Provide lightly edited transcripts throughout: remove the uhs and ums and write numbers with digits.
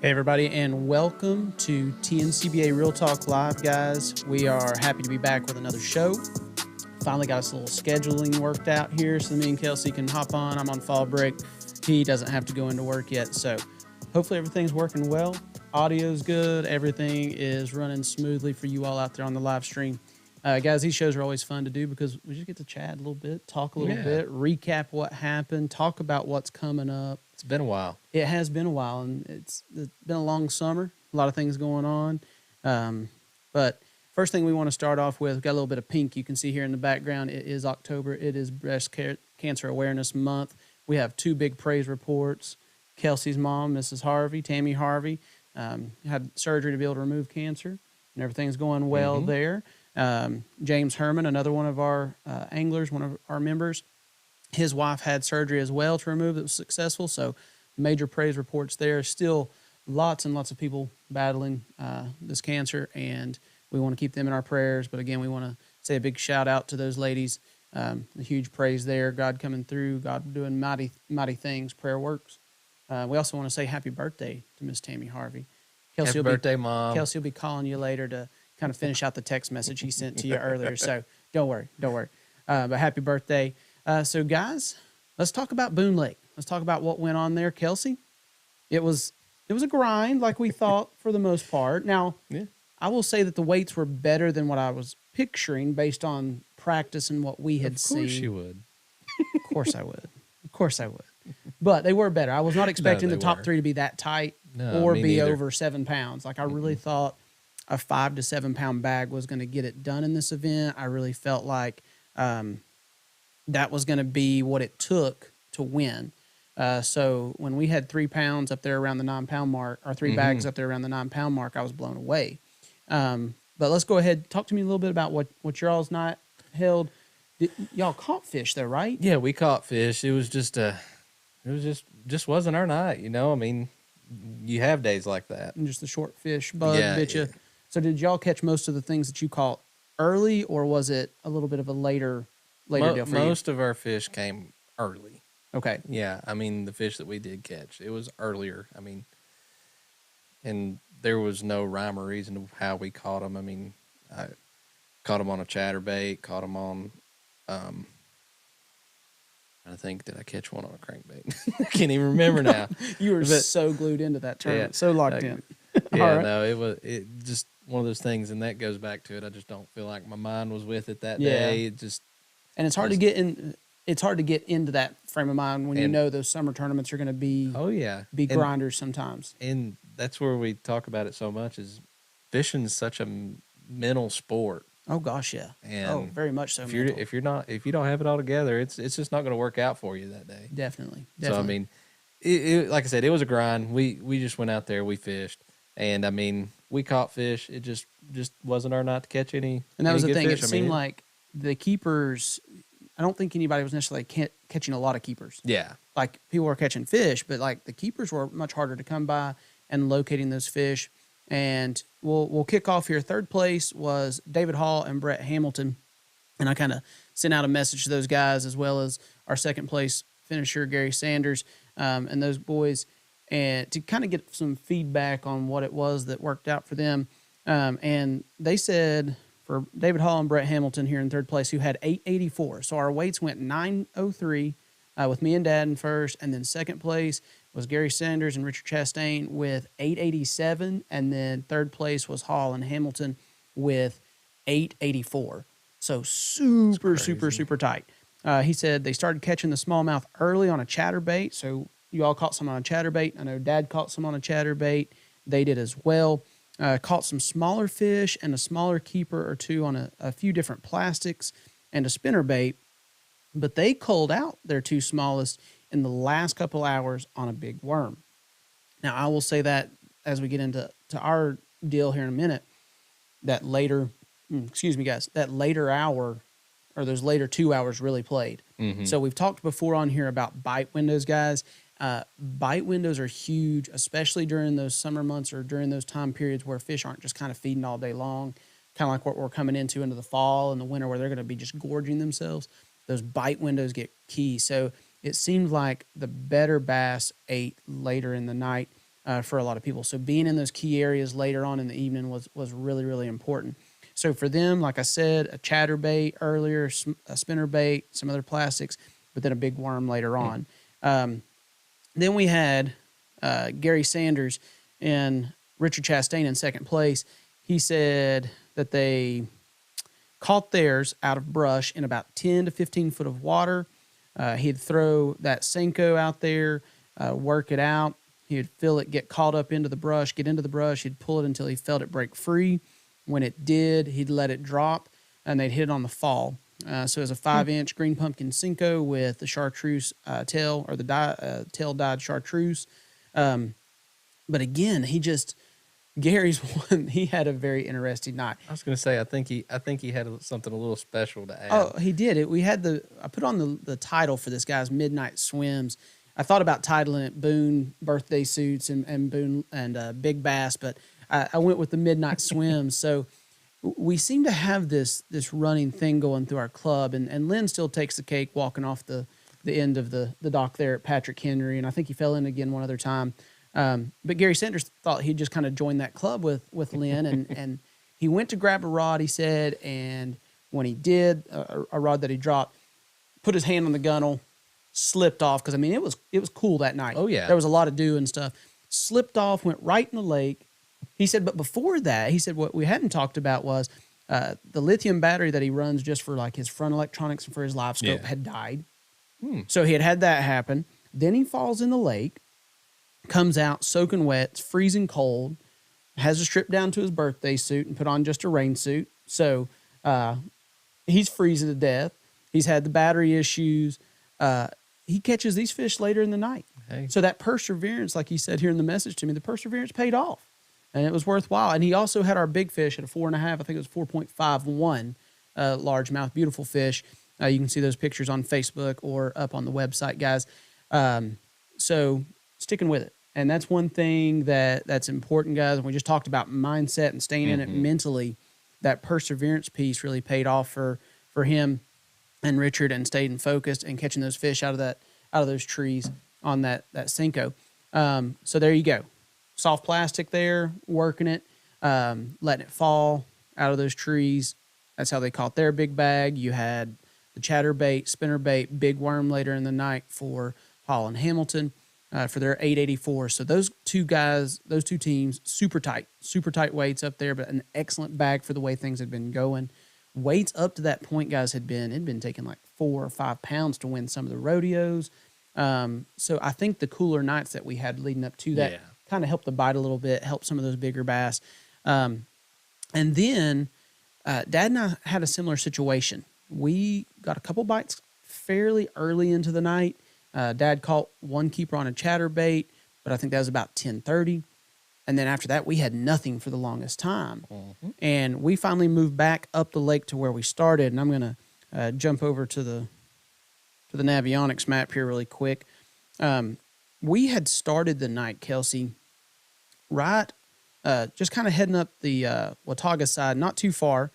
Hey, everybody, and welcome to TNCBA Real Talk Live, guys. We are happy to be back with another show. Finally got us a little scheduling worked out here so me and Kelsey can hop on. I'm on fall break. He doesn't have to go into work yet, so hopefully everything's working well. Audio's good. Everything is running smoothly for you all out there on the live stream. Guys, these shows are always fun to do because we just get to chat a little bit, talk a little bit, recap what happened, talk about what's coming up. It's been a while. It has been a while, and it's been a long summer. A lot of things going on. But first thing we want to start off with, we've got a little bit of pink you can see here in the background. It is October. It is Breast Cancer Awareness Month. We have two big praise reports. Kelsey's mom, Mrs. Harvey, Tammy Harvey, had surgery to be able to remove cancer, and everything's going well there. James Herman, another one of our anglers, one of our members, his wife had surgery as well to remove it. Was successful, so major praise reports there. Still lots and lots of people battling this cancer, and we want to keep them in our prayers. But again, we want to say a big shout out to those ladies. A huge praise there. God coming through. God doing mighty, mighty things. Prayer works. We also want to say happy birthday to Miss Tammy Harvey. Happy birthday, Mom. Kelsey will be calling you later to kind of finish out the text message he sent to you earlier. So don't worry. But happy birthday. So guys, let's talk about Boone Lake. Let's talk about what went on there. Kelsey, it was a grind like we thought for the most part. Now, I will say that the weights were better than what I was picturing based on practice and what we had seen. Of course you would. Of course I would. But they were better. I was not expecting the top three to be that tight or be neither. over 7 pounds. Like I really thought a 5 to 7 pound bag was going to get it done in this event. I really felt like that was going to be what it took to win. So when we had 3 pounds up there around the 9 pound mark, or 3 bags up there around the 9 pound mark, I was blown away. But let's go ahead. Talk to me a little bit about what your all's night held. Y'all caught fish though, right? Yeah, we caught fish. It was just wasn't our night, you know. I mean, you have days like that. And just the short fish bug bit you. So did y'all catch most of the things that you caught early, or was it a little bit of a later deal for you? Most of our fish came early. Okay. Yeah, I mean, the fish that we did catch, it was earlier. I mean, and there was no rhyme or reason to how we caught them. I mean, I caught them on a chatterbait, caught them on, I think, did I catch one on a crankbait? I can't even remember now. You were so glued into that tournament, so locked in. Yeah, no, it just one of those things, and that goes back to it. I just don't feel like my mind was with it that day. It just, and it's hard to get in. It's hard to get into that frame of mind when you know those summer tournaments are going to be be grinders sometimes. And that's where we talk about it so much, is fishing is such a mental sport. Oh gosh, yeah. And very much so. If you don't have it all together, it's just not going to work out for you that day. Definitely. So I mean, it like I said, it was a grind. We just went out there, we fished, and I mean, we caught fish. It just wasn't our night to catch any. And that was the thing. Fish. It seemed like the keepers. I don't think anybody was necessarily catching a lot of keepers. Yeah. Like people were catching fish, but like the keepers were much harder to come by and locating those fish. And we'll kick off here. Third place was David Hall and Brett Hamilton. And I kind of sent out a message to those guys, as well as our second place finisher, Gary Sanders, and those boys, and to kind of get some feedback on what it was that worked out for them. And they said, for David Hall and Brett Hamilton here in third place, who had 884. So our weights went 903 with me and Dad in first. And then second place was Gary Sanders and Richard Chastain with 887. And then third place was Hall and Hamilton with 884. So super tight. He said they started catching the smallmouth early on a chatterbait. So you all caught some on a chatterbait. I know Dad caught some on a chatterbait. They did as well. Caught some smaller fish and a smaller keeper or two on a few different plastics and a spinnerbait, but they culled out their two smallest in the last couple hours on a big worm. Now, I will say that as we get into our deal here in a minute, that later hour, or those later 2 hours, really played. So we've talked before on here about bite windows, guys. Bite windows are huge, especially during those summer months or during those time periods where fish aren't just kind of feeding all day long, kind of like what we're coming into the fall and the winter, where they're going to be just gorging themselves. Those bite windows get key. So it seemed like the better bass ate later in the night. for a lot of people. So being in those key areas later on in the evening was really, really important. So for them, like I said, a chatterbait earlier, a spinner bait, some other plastics, but then a big worm later on. Then we had Gary Sanders and Richard Chastain in second place. He said that they caught theirs out of brush in about 10 to 15 foot of water. He'd throw that Senko out there, work it out. He'd feel it get caught up into the brush, get into the brush. He'd pull it until he felt it break free. When it did, he'd let it drop, and they'd hit it on the fall. So it was a 5-inch green pumpkin Senko with the chartreuse tail, or the tail dyed chartreuse. But again, Gary's one. He had a very interesting night. I was going to say, I think he had something a little special to add. Oh, he did it. I put on the title for this guy's Midnight Swims. I thought about titling it Boone Birthday Suits and Boone and Big Bass, but I went with the Midnight Swims. So we seem to have this running thing going through our club, and Lynn still takes the cake walking off the end of the dock there at Patrick Henry, and I think he fell in again one other time. But Gary Sanders thought he'd just kind of join that club with Lynn, and he went to grab a rod, he said, and when he did, a rod that he dropped, put his hand on the gunnel, slipped off, because, I mean, it was cool that night. Oh, yeah. There was a lot of dew and stuff. Slipped off, went right in the lake. He said, but before that, he said what we hadn't talked about was the lithium battery that he runs just for, like, his front electronics and for his live scope had died. So he had that happen. Then he falls in the lake, comes out soaking wet, it's freezing cold, has to strip down to his birthday suit and put on just a rain suit. So he's freezing to death. He's had the battery issues. He catches these fish later in the night. Hey. So that perseverance, like he said here in the message to me, the perseverance paid off, and it was worthwhile. And he also had our big fish at a 4.5. I think it was 4.51 largemouth, beautiful fish. You can see those pictures on Facebook or up on the website, guys. So sticking with it. And that's one thing that's important, guys. We just talked about mindset and staying in it mentally. That perseverance piece really paid off for him and Richard, and staying focused and catching those fish out of those trees on that Senko. So there you go. Soft plastic there, working it, letting it fall out of those trees. That's how they caught their big bag. You had the chatterbait, spinnerbait, big worm later in the night for Hall and Hamilton for their 884. So those two teams, super tight weights up there, but an excellent bag for the way things had been going. Weights up to that point, guys, it'd been taking like 4 or 5 pounds to win some of the rodeos. So I think the cooler nights that we had leading up to that kind of helped the bite a little bit, helped some of those bigger bass. And then Dad and I had a similar situation. We got a couple bites fairly early into the night. Dad caught one keeper on a chatterbait, but I think that was about 10:30. And then after that, we had nothing for the longest time. Mm-hmm. And we finally moved back up the lake to where we started. And I'm going to jump over to the Navionics map here really quick. We had started the night, Kelsey, right, just kind of heading up the Watauga side, not too far,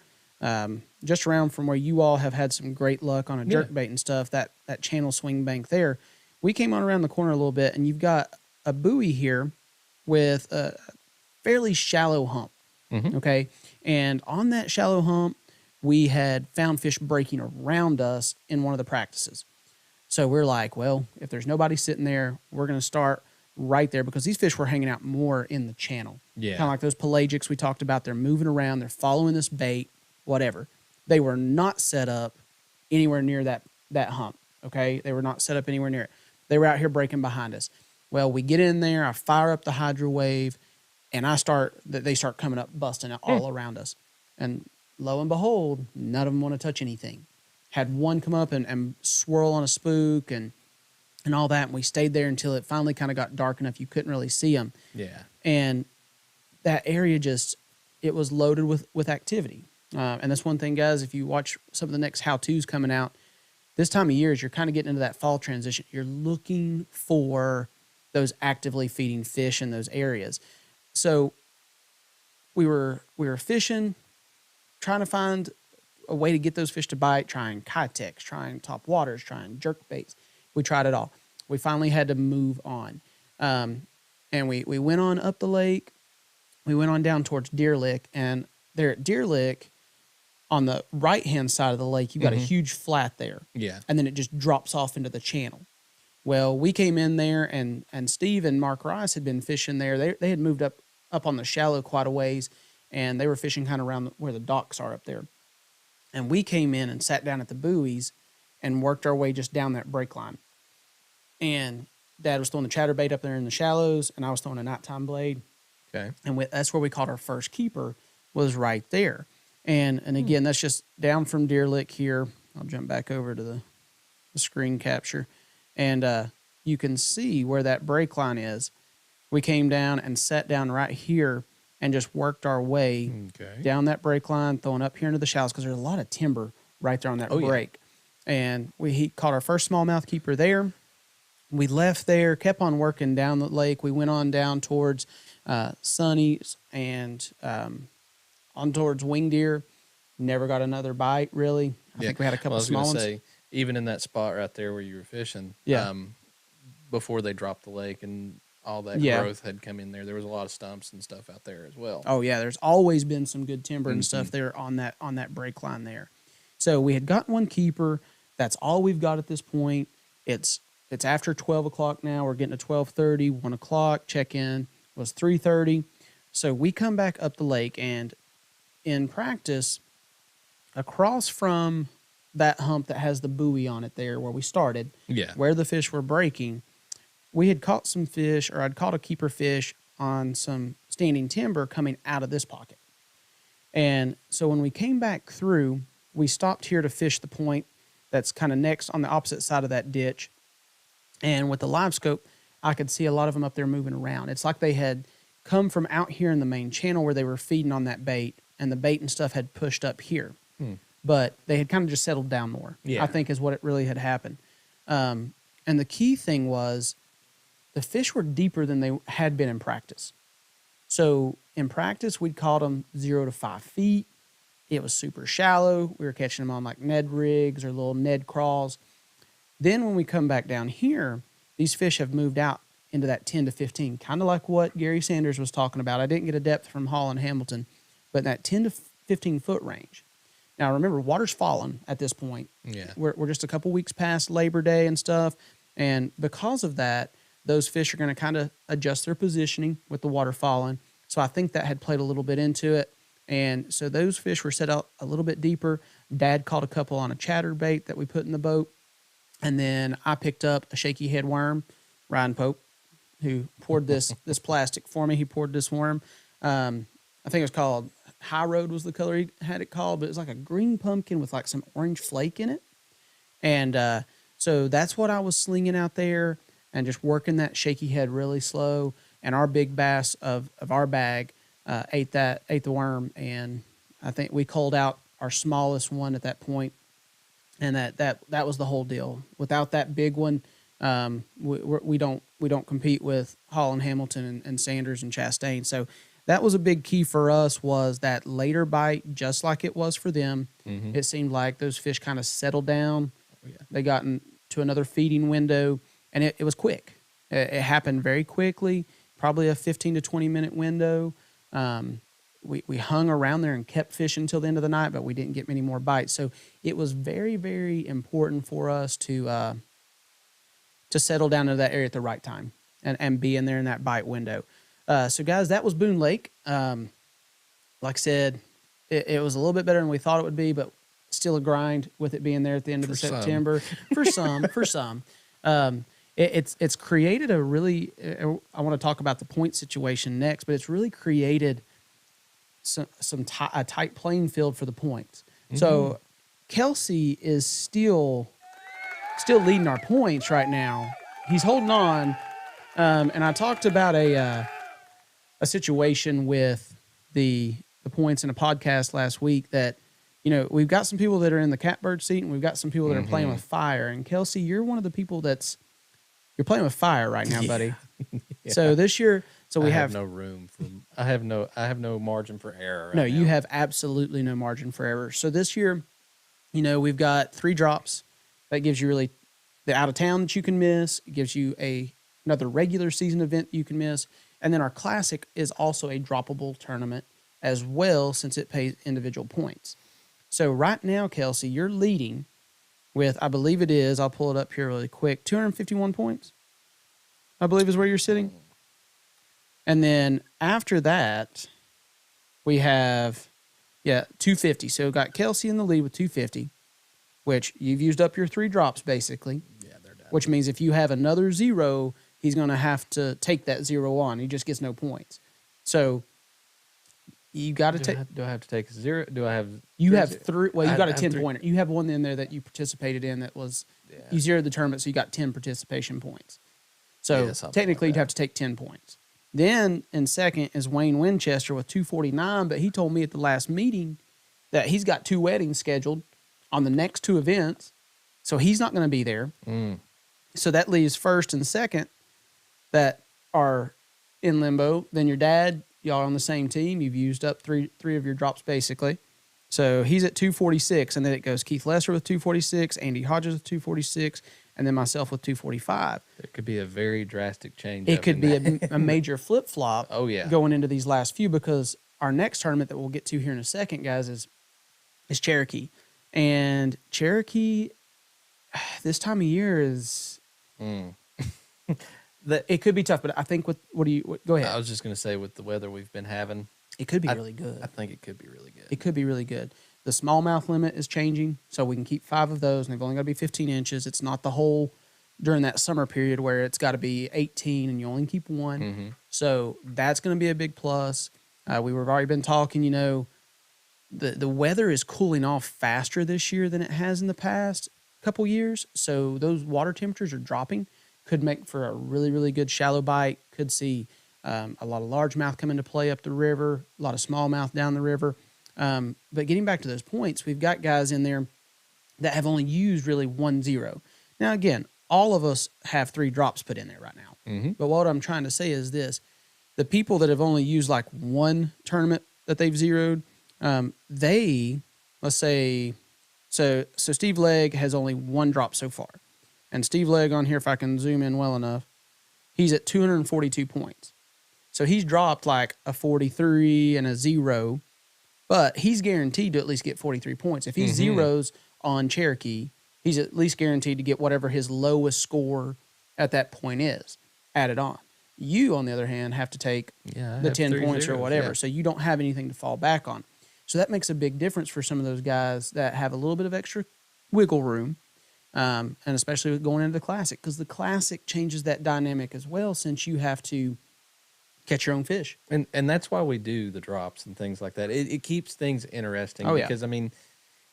just around from where you all have had some great luck on a jerkbait and stuff, that channel swing bank there. We came on around the corner a little bit, and you've got a buoy here with a fairly shallow hump, okay? And on that shallow hump, we had found fish breaking around us in one of the practices. So we're like, well, if there's nobody sitting there, we're going to start right there, because these fish were hanging out more in the channel. Yeah. Kind of like those pelagics we talked about. They're moving around. They're following this bait, whatever. They were not set up anywhere near that hump, okay? They were not set up anywhere near it. They were out here breaking behind us. Well, we get in there, I fire up the hydro wave, and they start coming up, busting all around us. And lo and behold, none of them want to touch anything. Had one come up and swirl on a spook and all that, and we stayed there until it finally kind of got dark enough you couldn't really see them. Yeah. And that area it was loaded with activity. And that's one thing, guys, if you watch some of the next how-tos coming out, this time of year, as you're kind of getting into that fall transition, you're looking for those actively feeding fish in those areas. So we were fishing, trying to find a way to get those fish to bite, trying Kitex, trying top waters, trying jerk baits. We tried it all. We finally had to move on. And we went on up the lake. We went on down towards Deer Lick. And there at Deer Lick, on the right-hand side of the lake, you've got a huge flat there. Yeah. And then it just drops off into the channel. Well, we came in there, and Steve and Mark Rice had been fishing there. They had moved up on the shallow quite a ways, and they were fishing kind of around where the docks are up there. And we came in and sat down at the buoys and worked our way just down that break line. And Dad was throwing the chatterbait up there in the shallows, and I was throwing a nighttime blade. Okay. And that's where we caught our first keeper, was right there. And again, that's just down from Deer Lick here. I'll jump back over to the screen capture. And you can see where that break line is. We came down and sat down right here and just worked our way down that break line, throwing up here into the shallows, because there's a lot of timber right there on that break. Yeah. And he caught our first smallmouth keeper there. We left there, kept on working down the lake. We went on down towards Sunny's and on towards Wing Deer. Never got another bite, really. I think we had a couple small ones. Say, even in that spot right there where you were fishing, before they dropped the lake and all that growth had come in there, there was a lot of stumps and stuff out there as well. Oh, yeah. There's always been some good timber and stuff there on that break line there. So we had gotten one keeper. That's all we've got at this point. It's after 12 o'clock now. We're getting to 12:30, 1 o'clock. Check-in was 3:30. So we come back up the lake, and in practice, across from that hump that has the buoy on it there where we started, where the fish were breaking, we had caught some fish, or I'd caught a keeper fish on some standing timber coming out of this pocket. And so when we came back through, we stopped here to fish the point that's kind of next on the opposite side of that ditch. And with the live scope, I could see a lot of them up there moving around. It's like they had come from out here in the main channel where they were feeding on that bait, and the bait and stuff had pushed up here. But they had kind of just settled down more, I think is what it really had happened. And the key thing was the fish were deeper than they had been in practice. So in practice, we'd caught them 0 to 5 feet. It was super shallow. We were catching them on like Ned rigs or little Ned crawls. Then when we come back down here, these fish have moved out into that 10 to 15, kind of like what Gary Sanders was talking about. I didn't get a depth from Hall and Hamilton, but in that 10 to 15 foot range. Now, remember, water's fallen at this point. Yeah. We're just a couple weeks past Labor Day and stuff. And because of that, those fish are going to kind of adjust their positioning with the water falling. So I think that had played a little bit into it. And so those fish were set out a little bit deeper. Dad caught a couple on a chatterbait that we put in the boat. And then I picked up a shaky head worm, Ryan Pope, who poured this plastic for me. He poured this worm. I think it was called High Road was the color he had it called, but it was like a green pumpkin with like some orange flake in it. And so that's what I was slinging out there and just working that shaky head really slow. And our big bass of our bag ate the worm. And I think we culled out our smallest one at that point. And that was the whole deal. Without that big one, we don't compete with Hall and Hamilton and Sanders and Chastain. So that was a big key for us, was that later bite, just like it was for them. It seemed like those fish kind of settled down. They got into another feeding window, and it was quick. It happened very quickly, probably a 15 to 20 minute window. We hung around there and kept fishing until the end of the night, but we didn't get many more bites. So it was very, very important for us to settle down into that area at the right time and be in there in that bite window. So, guys, that was Boone Lake. Like I said, it was a little bit better than we thought it would be, but still a grind with it being there at the end of September. For some. It's created a really I want to talk about the point situation next, but it's really created a tight playing field for the points. So Kelsey is still leading our points right now. He's holding on. And I talked about a situation with the points in a podcast last week that, we've got some people that are in the catbird seat and we've got some people that are playing with fire. And Kelsey, you're one of the people you're playing with fire right now, buddy. So this year, I have no room for, I have no margin for error. Right no, now. You have absolutely no margin for error. So this year, we've got 3 drops. That gives you really the out of town that you can miss. It gives you a another regular season event you can miss. And then our classic is also a droppable tournament as well, since it pays individual points. So right now, Kelsey, you're leading with, I believe it is, I'll pull it up here really quick, 251 points, I believe is where you're sitting. And then after that, we have, 250. So we've got Kelsey in the lead with 250, which you've used up your 3 drops basically. Yeah, they're done. Which means if you have another 0, he's going to have to take that 0 on. He just gets no points. So you got to take. Do I have to take 0? Do I have? You have 3. Well, you got a 10 10-pointer. You have one in there that you participated in that was, you zeroed the tournament, so you got 10 participation points. So technically, you'd have to take 10 points. Then in second is Wayne Winchester with 249, but he told me at the last meeting that he's got 2 weddings scheduled on the next 2 events, so he's not going to be there. So that leaves first and second that are in limbo. Then your dad, y'all are on the same team. You've used up three of your drops basically. So he's at 246, and then it goes Keith Lesser with 246, Andy Hodges with 246, and then myself with 245. There could be a very drastic change. It could be a major flip-flop going into these last few, because our next tournament that we'll get to here in a second, guys, is Cherokee. And Cherokee, this time of year is... it could be tough, but I think go ahead. I was just going to say, with the weather we've been having, it could be really good. I think it could be really good. It could be really good. The smallmouth limit is changing, so we can keep 5 of those, and they've only got to be 15 inches. It's not the whole during that summer period where it's got to be 18 and you only keep 1. So that's going to be a big plus. We've already been talking, the weather is cooling off faster this year than it has in the past couple years. So those water temperatures are dropping. Could make for a really, really good shallow bite. Could see a lot of largemouth come into play up the river, a lot of smallmouth down the river. But getting back to those points, we've got guys in there that have only used really 1 0. Now, again, all of us have 3 drops put in there right now. But what I'm trying to say is this. The people that have only used like 1 tournament that they've zeroed, let's say, so Steve Legg has only 1 drop so far. And Steve Legg on here, if I can zoom in well enough, he's at 242 points. So he's dropped like a 43 and a 0, but he's guaranteed to at least get 43 points. If he zeros on Cherokee, he's at least guaranteed to get whatever his lowest score at that point is added on. You, on the other hand, have to take the 10 points or whatever, so you don't have anything to fall back on. So that makes a big difference for some of those guys that have a little bit of extra wiggle room, and especially with going into the Classic, because the Classic changes that dynamic as well, since you have to catch your own fish. And that's why we do the drops and things like that. It keeps things interesting because, I mean,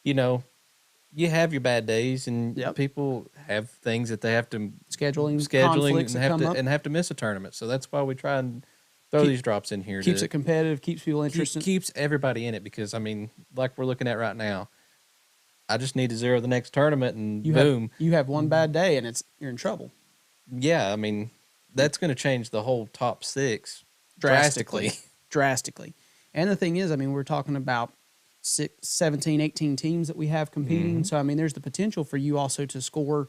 you have your bad days, and people have things that they have to scheduling and have to miss a tournament. So that's why we try and throw these drops in here. Keeps it competitive, keeps people interested. Keeps everybody in it, because, I mean, like we're looking at right now, I just need to zero the next tournament, and boom. You have one bad day, and you're in trouble. Yeah, I mean, that's going to change the whole top 6 drastically. Drastically. And the thing is, I mean, we're talking about 17, 18 teams that we have competing. So, I mean, there's the potential for you also to score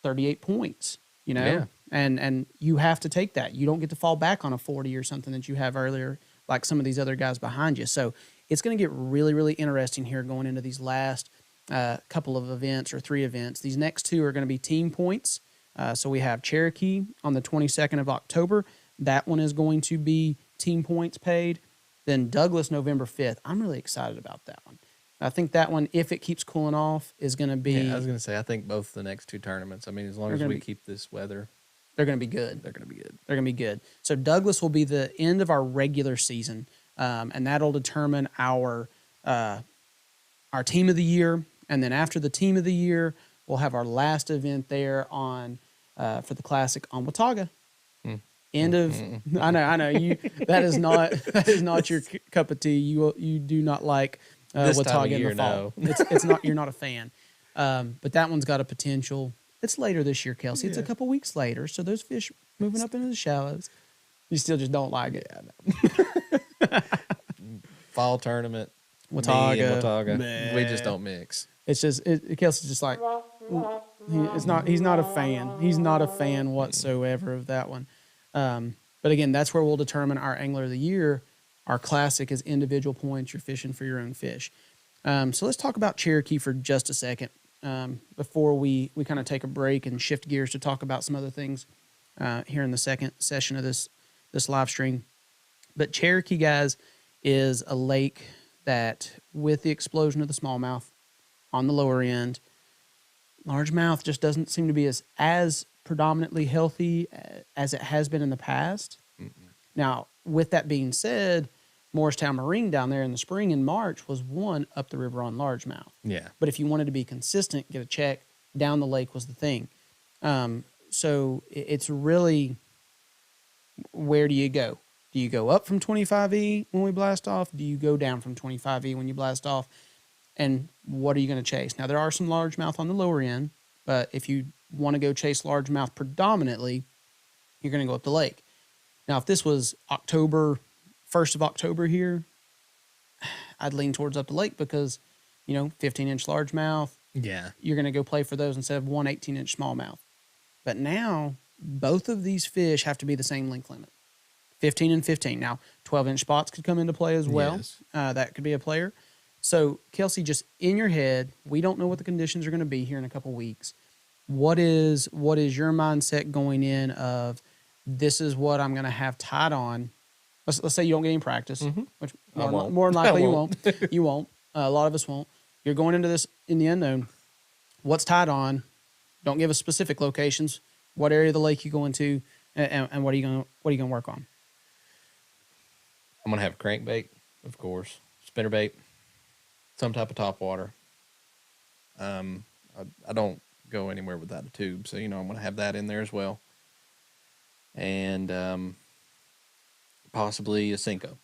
38 points, and you have to take that. You don't get to fall back on a 40 or something that you have earlier, like some of these other guys behind you. So it's going to get really, really interesting here going into these last couple of events or 3 events. These next 2 are going to be team points. So we have Cherokee on the 22nd of October. That one is going to be team points paid. Then Douglas, November 5th. I'm really excited about that one. I think that one, if it keeps cooling off, is going to be... Yeah, I was going to say, I think both the next 2 tournaments, I mean, as long as we keep this weather... They're going to be good. They're going to be good. They're going to be good. So Douglas will be the end of our regular season, and that'll determine our team of the year. And then after the team of the year, we'll have our last event there on for the Classic on Watauga. End of I know you that is not your cup of tea. You do not like Watauga in the fall. No. It's not, you're not a fan. But that one's got a potential. It's later this year, Kelsey. It's a couple weeks later, so those fish moving up into the shallows. You still just don't like it. Fall tournament, Watauga. we just don't mix. It's just Kelsey's just like he's not a fan. He's not a fan whatsoever of that one. But again, that's where we'll determine our angler of the year. Our classic is individual points. You're fishing for your own fish. So let's talk about Cherokee for just a second before we kind of take a break and shift gears to talk about some other things here in the second session of this live stream. But Cherokee, guys, is a lake that, with the explosion of the smallmouth on the lower end, largemouth just doesn't seem to be as predominantly healthy as it has been in the past. Mm-mm. Now, with that being said, Morristown Marine down there in the spring in March was one up the river on largemouth. Yeah. But if you wanted to be consistent, get a check, down the lake was the thing. So it's really, where do you go? Do you go up from 25E when we blast off? Do you go down from 25E when you blast off? And what are you going to chase? Now, there are some largemouth on the lower end, but if you want to go chase largemouth predominantly, you're going to go up the lake. Now, if this was October, 1st of October here, I'd lean towards up the lake because, 15-inch largemouth. Yeah. You're going to go play for those instead of one 18-inch smallmouth. But now, both of these fish have to be the same length limit, 15 and 15. Now, 12-inch spots could come into play as well. Yes. That could be a player. So, Kelsey, just in your head, we don't know what the conditions are going to be here in a couple weeks. What is your mindset going in of, this is what I'm going to have tied on? Let's say you don't get any practice, which more than likely you won't. You won't. A lot of us won't. You're going into this in the unknown. What's tied on? Don't give us specific locations. What area of the lake you go into, and what are you going to work on? I'm going to have a crankbait, of course, spinnerbait, some type of topwater. I don't go anywhere without a tube, so I'm going to have that in there as well, and possibly a Cinco.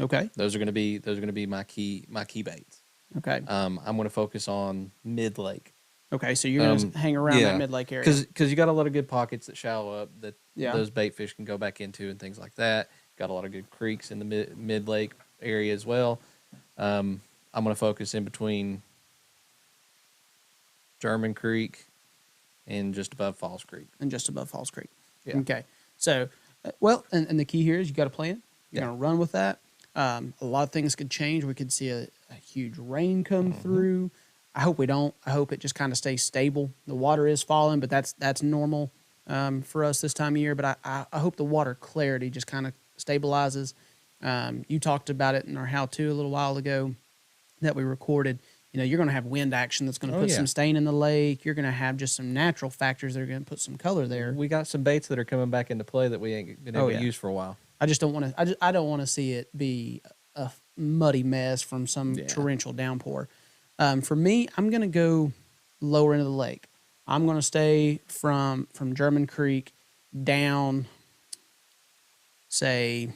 Okay, those are going to be my key baits. Okay, I'm going to focus on mid lake. Okay, so you're going to hang around that mid lake area because you got a lot of good pockets that shallow up that those bait fish can go back into and things like that. Got a lot of good creeks in the mid lake area as well. I'm going to focus in between German Creek and just above Falls Creek. Yeah. Okay. So, and the key here is you got a plan. You're going to run with that. A lot of things could change. We could see a huge rain come through. I hope we don't. I hope it just kind of stays stable. The water is falling, but that's normal for us this time of year. But I hope the water clarity just kind of stabilizes. You talked about it in our how-to a little while ago that we recorded. You're going to have wind action that's going to put some stain in the lake. You're going to have just some natural factors that are going to put some color there. We got some baits that are coming back into play that we ain't been able to use for a while. I just don't want to. I don't want to see it be a muddy mess from some torrential downpour. For me, I'm going to go lower into the lake. I'm going to stay from German Creek down. Say,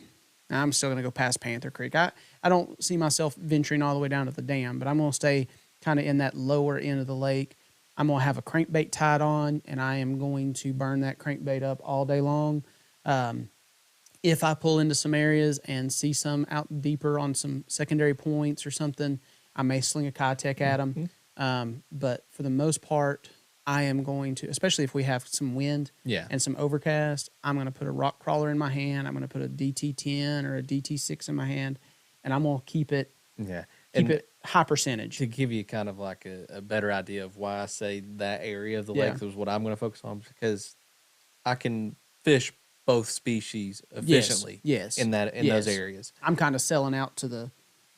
I'm still going to go past Panther Creek. I don't see myself venturing all the way down to the dam, but I'm going to stay kind of in that lower end of the lake. I'm going to have a crankbait tied on, and I am going to burn that crankbait up all day long. If I pull into some areas and see some out deeper on some secondary points or something, I may sling a Kitech at them. But for the most part, I am going to, especially if we have some wind and some overcast, I'm going to put a rock crawler in my hand. I'm going to put a DT10 or a DT6 in my hand, and I'm going to keep it high percentage. To give you kind of like a better idea of why I say that area of the lake is what I'm going to focus on, because I can fish both species efficiently in those areas. I'm kind of selling out to the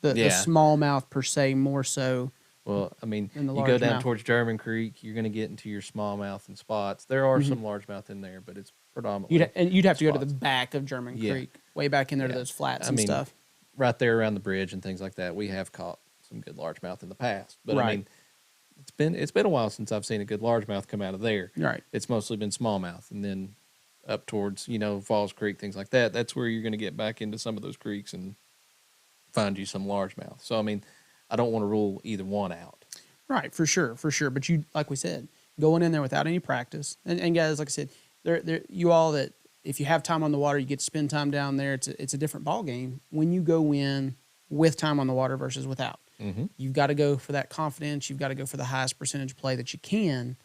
smallmouth per se more so. Well, I mean, you go down towards German Creek, you're going to get into your smallmouth and spots. There are some largemouth in there, but it's predominantly you'd have to go to the back of German Creek, way back in there to those flats and stuff. Right there around the bridge and things like that, we have caught some good largemouth in the past. But I mean, it's been a while since I've seen a good largemouth come out of there. Right. It's mostly been smallmouth, and then up towards Falls Creek, things like that. That's where you're going to get back into some of those creeks and find you some largemouth. So I mean, I don't want to rule either one out. Right, for sure. But you, like we said, going in there without any practice, and guys, like I said, you all that if you have time on the water, you get to spend time down there. It's a different ball game when you go in with time on the water versus without. You've got to go for that confidence. You've got to go for the highest percentage play that you can,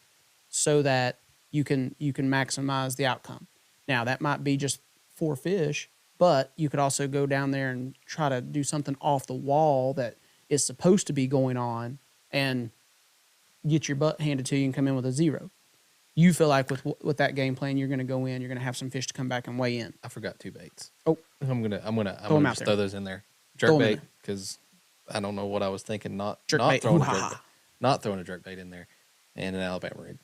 so that you can maximize the outcome. Now, that might be just 4 fish, but you could also go down there and try to do something off the wall that is supposed to be going on and get your butt handed to you and come in with a 0. You feel like with that game plan, you're going to go in, you're going to have some fish to come back and weigh in. I forgot 2 baits. Oh, I'm gonna just throw those in there. Throw 'em Jerk in bait, because I don't know what I was thinking. Not Jerk bait. throwing a Ooh-ha. jerk bait, not throwing a jerk bait in there, and an Alabama rig.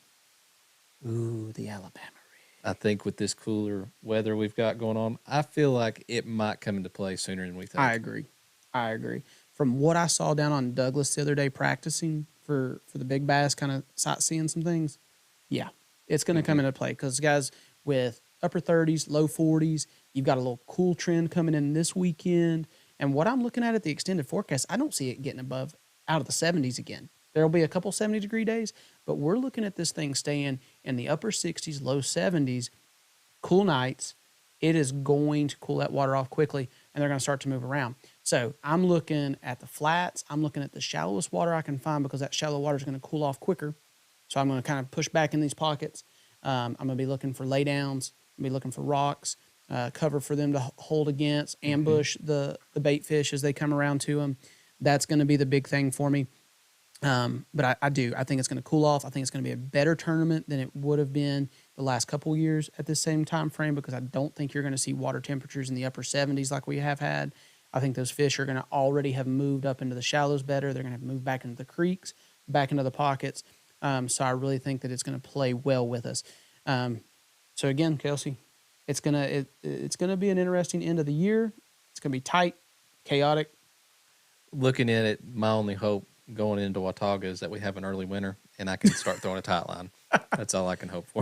Ooh, the Alabama rig. I think with this cooler weather we've got going on, I feel like it might come into play sooner than we think. I agree. From what I saw down on Douglas the other day practicing for the big bass, kind of sightseeing some things, yeah, it's going to come into play because, guys, with upper 30s, low 40s, you've got a little cool trend coming in this weekend. And what I'm looking at the extended forecast, I don't see it getting above out of the 70s again. There'll be a couple 70-degree days, but we're looking at this thing staying in the upper 60s, low 70s, cool nights. It is going to cool that water off quickly, and they're going to start to move around. So I'm looking at the flats. I'm looking at the shallowest water I can find because that shallow water is going to cool off quicker. So I'm going to kind of push back in these pockets. I'm going to be looking for laydowns. I'm going to be looking for rocks, cover for them to hold against, ambush the bait fish as they come around to them. That's going to be the big thing for me. But I think it's going to cool off. I think it's going to be a better tournament than it would have been the last couple of years at this same time frame, because I don't think you're going to see water temperatures in the upper 70s like we have had. I think those fish are going to already have moved up into the shallows better. They're going to have moved back into the creeks, back into the pockets. So I really think that it's going to play well with us. So again, Kelsey, it's gonna be an interesting end of the year. It's going to be tight, chaotic. Looking at it, my only hope going into Watauga is that we have an early winter and I can start throwing a tight line. That's all I can hope for.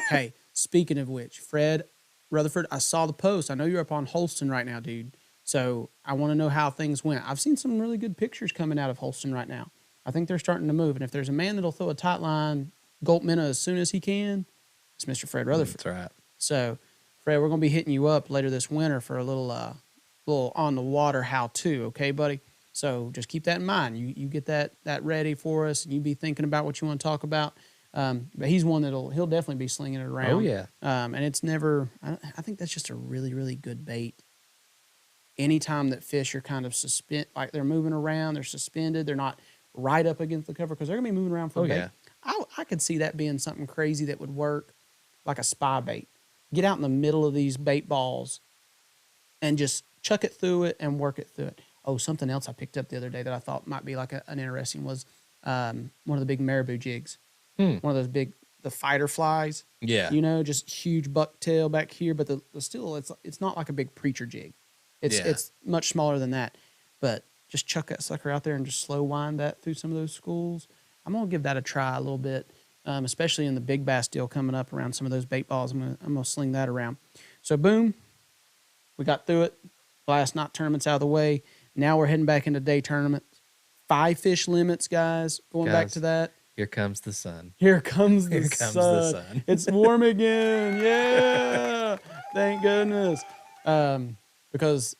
Hey, speaking of which, Fred Rutherford, I saw the post. I know you're up on Holston right now, dude. So I want to know how things went. I've seen some really good pictures coming out of Holston right now. I think they're starting to move. And if there's a man that'll throw a tight line gulp minnow as soon as he can, it's Mr. Fred Rutherford. That's right. So, Fred, we're going to be hitting you up later this winter for a little on the water how-to, okay, buddy? So just keep that in mind. You get that ready for us, and you be thinking about what you want to talk about. But he's one he'll definitely be slinging it around. Oh, yeah. And it's never, I think that's just a really, really good bait. Anytime that fish are kind of like they're moving around, they're suspended, they're not right up against the cover because they're going to be moving around for bait. Yeah. I could see that being something crazy that would work like a spy bait. Get out in the middle of these bait balls and just chuck it through it and work it through it. Oh, something else I picked up the other day that I thought might be like an interesting was one of the big marabou jigs. One of those the fighter flies. Yeah. You know, just huge bucktail back here, but still it's not like a big preacher jig. It's much smaller than that. But just chuck that sucker out there and just slow wind that through some of those schools. I'm going to give that a try a little bit, especially in the big bass deal coming up around some of those bait balls. I'm gonna sling that around. So, boom, we got through it. Last night tournament's out of the way. Now we're heading back into day tournaments. 5 fish limits, guys. Going back to that. Here comes the sun. Here comes the sun. It's warm again. Yeah. Thank goodness. Because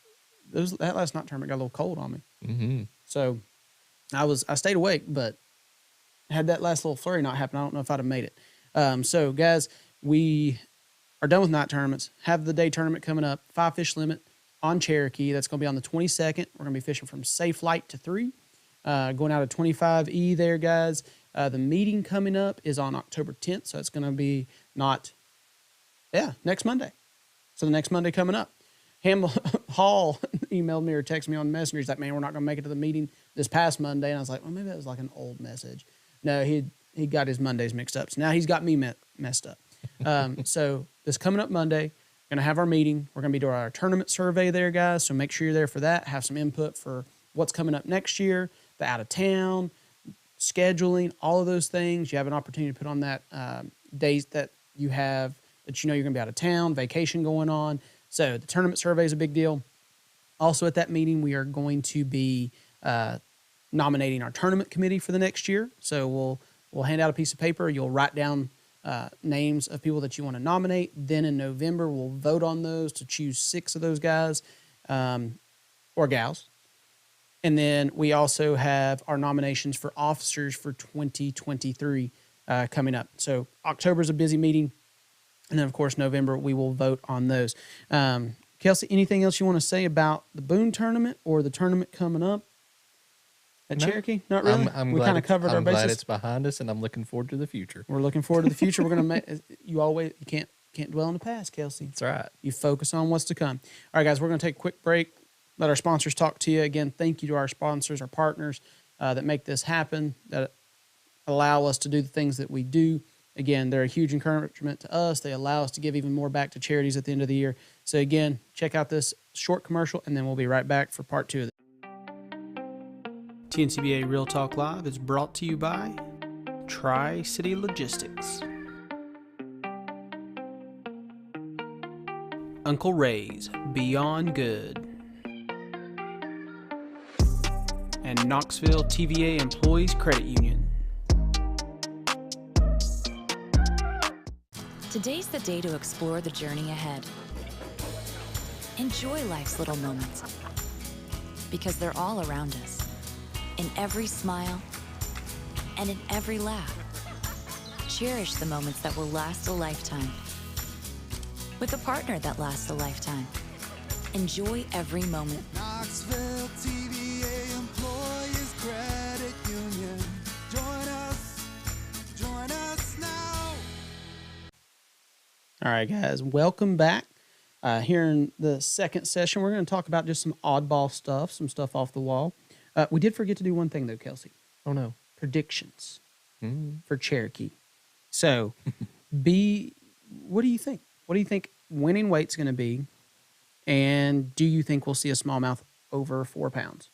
that last night tournament got a little cold on me. Mm-hmm. So I stayed awake, but had that last little flurry not happen, I don't know if I'd have made it. So, guys, we are done with night tournaments. Have the day tournament coming up. 5 fish limit on Cherokee. That's going to be on the 22nd. We're going to be fishing from Safe Light to 3. Going out of 25E there, guys. The meeting coming up is on October 10th, so it's going to be next Monday. So the next Monday coming up. Hall emailed me or texted me on Messenger. He's like, man, we're not going to make it to the meeting this past Monday. And I was like, well, maybe that was like an old message. No, he got his Mondays mixed up. So now he's got me messed up. So this coming up Monday, going to have our meeting. We're going to be doing our tournament survey there, guys. So make sure you're there for that. Have some input for what's coming up next year, the out of town, scheduling, all of those things. You have an opportunity to put on that days that you have that you're going to be out of town, vacation going on. So the tournament survey is a big deal. Also at that meeting, we are going to be nominating our tournament committee for the next year. So we'll hand out a piece of paper. You'll write down names of people that you want to nominate. Then in November, we'll vote on those to choose 6 of those guys or gals. And then we also have our nominations for officers for 2023 coming up. So October is a busy meeting. And then, of course, November, we will vote on those. Kelsey, anything else you want to say about the Boone tournament or the tournament coming up at Cherokee? Not really. We kind of covered our bases. I'm glad it's behind us, and I'm looking forward to the future. We're looking forward to the future. We're going to make you can't dwell on the past, Kelsey. That's right. You focus on what's to come. All right, guys, we're going to take a quick break. Let our sponsors talk to you. Again, thank you to our sponsors, our partners that make this happen, that allow us to do the things that we do. Again, they're a huge encouragement to us. They allow us to give even more back to charities at the end of the year. So again, check out this short commercial, and then we'll be right back for part 2 of it. TNCBA Real Talk Live is brought to you by Tri-City Logistics, Uncle Ray's Beyond Good, and Knoxville TVA Employees Credit Union. Today's the day to explore the journey ahead. Enjoy life's little moments, because they're all around us, in every smile and in every laugh. Cherish the moments that will last a lifetime. With a partner that lasts a lifetime, enjoy every moment. Knoxville TVA Employees Credit Union. Join us now. All right, guys, welcome back. Here in the second session, we're going to talk about just some oddball stuff, some stuff off the wall. We did forget to do one thing, though, Kelsey. Oh, no. Predictions for Cherokee. So, what do you think? What do you think winning weight's going to be? And do you think we'll see a smallmouth over 4 pounds?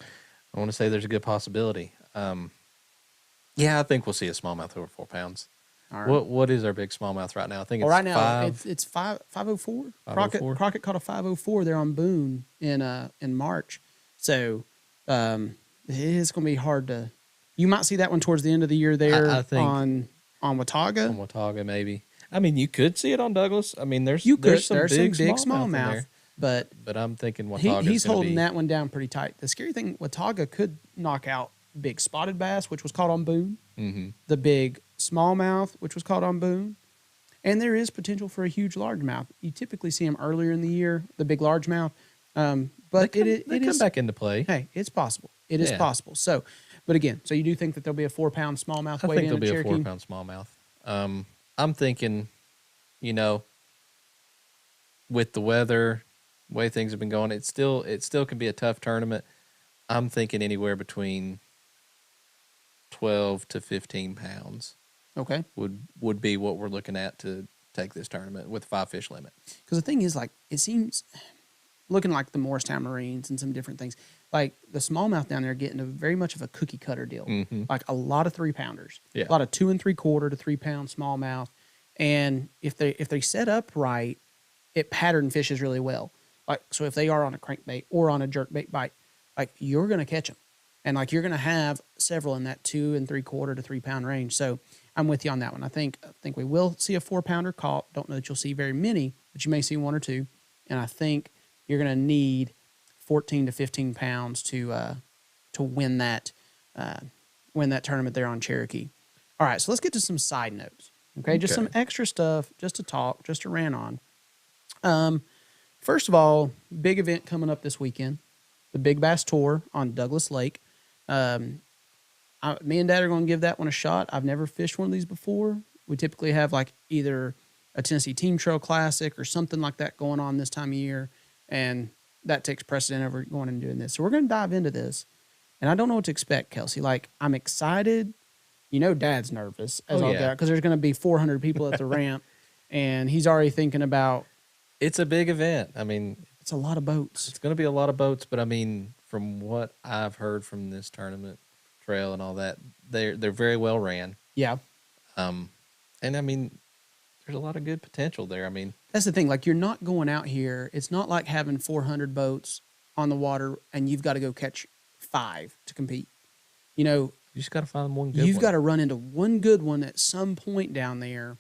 I want to say there's a good possibility. Yeah, I think we'll see a smallmouth over 4 pounds. All right. What is our big smallmouth right now? I think it's right now five. it's 504. 504? Crockett caught a 504 there on Boone in March. So it is going to be hard to. You might see that one towards the end of the year there. I think on Watauga. On Watauga, maybe. I mean, you could see it on Douglas. I mean, there's some big smallmouth, but I'm thinking Watauga. He's holding that one down pretty tight. The scary thing, Watauga could knock out big spotted bass, which was caught on Boone. Mm-hmm. The big smallmouth, which was caught on Boone. And there is potential for a huge largemouth. You typically see them earlier in the year, the big largemouth. But they come back into play. Hey, it's possible. It is possible. So, but again, so you do think that there'll be a 4 pound smallmouth weighed in at Cherokee? I think there'll be a 4 pound smallmouth. I'm thinking, with the weather, way things have been going, it still can be a tough tournament. I'm thinking anywhere between 12 to 15 pounds. Okay. Would be what we're looking at to take this tournament with a 5-fish limit. Because the thing is, like, it seems, looking like the Morristown Marines and some different things, like the smallmouth down there getting a very much of a cookie cutter deal. Mm-hmm. Like a lot of 3-pounders. Yeah. A lot of 2 3/4 to 3 pound smallmouth. And if they set up right, it pattern fishes really well. Like, so if they are on a crankbait or on a jerkbait bite, like, you're going to catch them. And like, you're going to have several in that 2 3/4 to 3 pound range. So I'm with you on that one. I think we will see a 4 pounder caught. Don't know that you'll see very many, but you may see 1 or 2. And I think you're going to need 14 to 15 pounds to win that tournament there on Cherokee. All right, so let's get to some side notes. Okay, just some extra stuff, just to talk, just to rant on. First of all, big event coming up this weekend, the Big Bass Tour on Douglas Lake. Me and Dad are going to give that one a shot. I've never fished one of these before. We typically have like either a Tennessee Team Trail Classic or something like that going on this time of year, and that takes precedent over going and doing this. So we're going to dive into this, and I don't know what to expect, Kelsey. Like, I'm excited. Dad's nervous as all that because there's going to be 400 people at the ramp, and he's already thinking about. It's a big event. I mean, it's a lot of boats. It's going to be a lot of boats, but I mean, from what I've heard from this tournament trail and all that, they're very well ran. Yeah. And I mean, there's a lot of good potential there. I mean, that's the thing. Like, you're not going out here. It's not like having 400 boats on the water and you've got to go catch 5 to compete. You just got to find one good one. You've got to run into one good one at some point down there.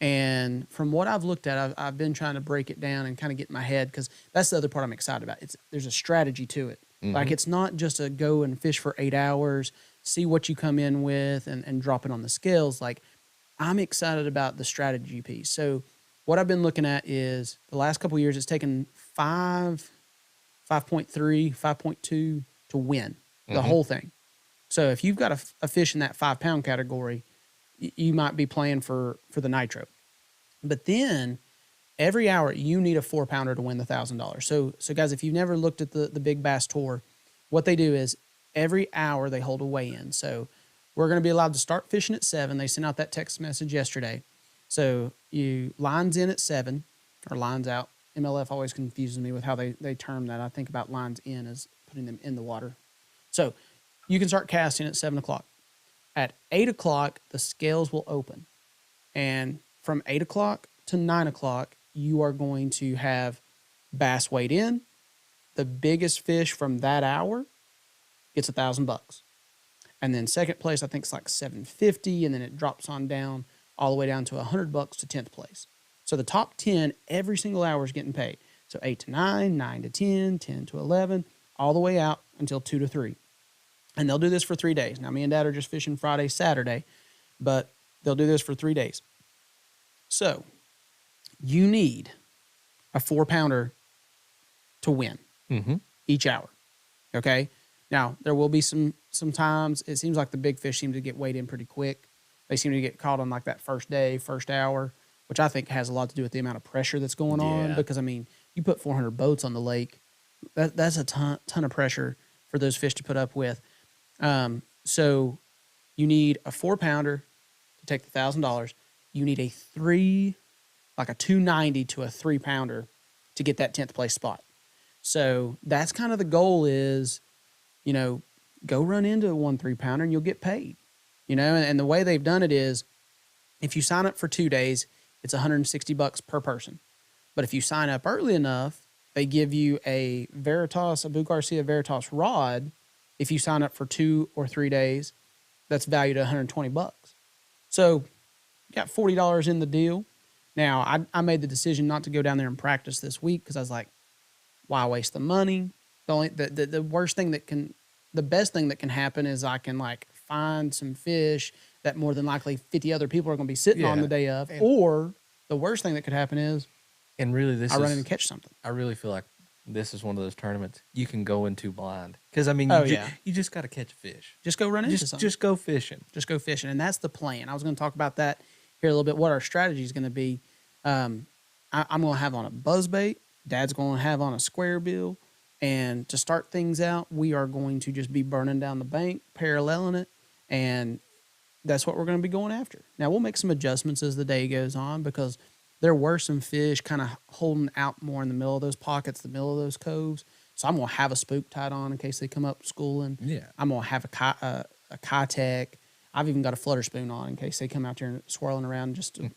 And from what I've looked at, I've been trying to break it down and kind of get in my head, because that's the other part I'm excited about. There's a strategy to it. Like it's not just a go and fish for 8 hours, see what you come in with and drop it on the scales. Like I'm excited about the strategy piece. So what I've been looking at is the last couple of years, it's taken 5.3, 5.2 to win the whole thing. So if you've got a fish in that 5 pound category, you might be playing for the nitro. But then every hour you need a 4 pounder to win the $1,000. So guys, if you've never looked at the Big Bass Tour, what they do is every hour they hold a weigh-in. So we're going to be allowed to start fishing at 7. They sent out that text message yesterday. So you lines in at 7 or lines out. MLF always confuses me with how they term that. I think about lines in as putting them in the water. So you can start casting at 7 o'clock. At 8 o'clock, the scales will open. And from 8 o'clock to 9 o'clock, you are going to have bass weighed in. The biggest fish from that hour gets $1,000. And then second place, I think it's like $750, and then it drops on down all the way down to $100 to 10th place. So the top 10 every single hour is getting paid. So 8 to 9, 9 to 10, 10 to 11, all the way out until 2 to 3. And they'll do this for 3 days. Now, me and Dad are just fishing Friday, Saturday, but they'll do this for 3 days. So you need a 4 pounder to win each hour. Okay. Now there will be some times it seems like the big fish seem to get weighed in pretty quick. They seem to get caught on like that first day, first hour, which I think has a lot to do with the amount of pressure that's going on. Because I mean, you put 400 boats on the lake, that's a ton of pressure for those fish to put up with. So you need a 4 pounder to take the $1,000. You need a 290 to a 3 pounder to get that 10th place spot. So that's kind of the goal is, go run into a 1 3 pounder and you'll get paid, and the way they've done it is if you sign up for 2 days, it's $160 per person. But if you sign up early enough, they give you a Boone Garcia Veritas rod. If you sign up for 2 or 3 days, that's valued at $120. So you got $40 in the deal. Now, I made the decision not to go down there and practice this week because I was like, why waste the money? The best thing that can happen is I can find some fish that more than likely 50 other people are going to be sitting on the day of. Or the worst thing that could happen is I run in and catch something. I really feel like this is one of those tournaments you can go into blind. Because, you just got to catch a fish. Just go run into something. Just go fishing. Just go fishing. And that's the plan. I was going to talk about that here a little bit, what our strategy is going to be. I'm going to have on a buzzbait. Dad's going to have on a square bill. And to start things out, we are going to just be burning down the bank, paralleling it. And that's what we're going to be going after. Now, we'll make some adjustments as the day goes on because there were some fish kind of holding out more in the middle of those pockets, the middle of those coves. So I'm going to have a spook tied on in case they come up schooling. Yeah. I'm going to have a Kitech. I've even got a flutter spoon on in case they come out there and swirling around just to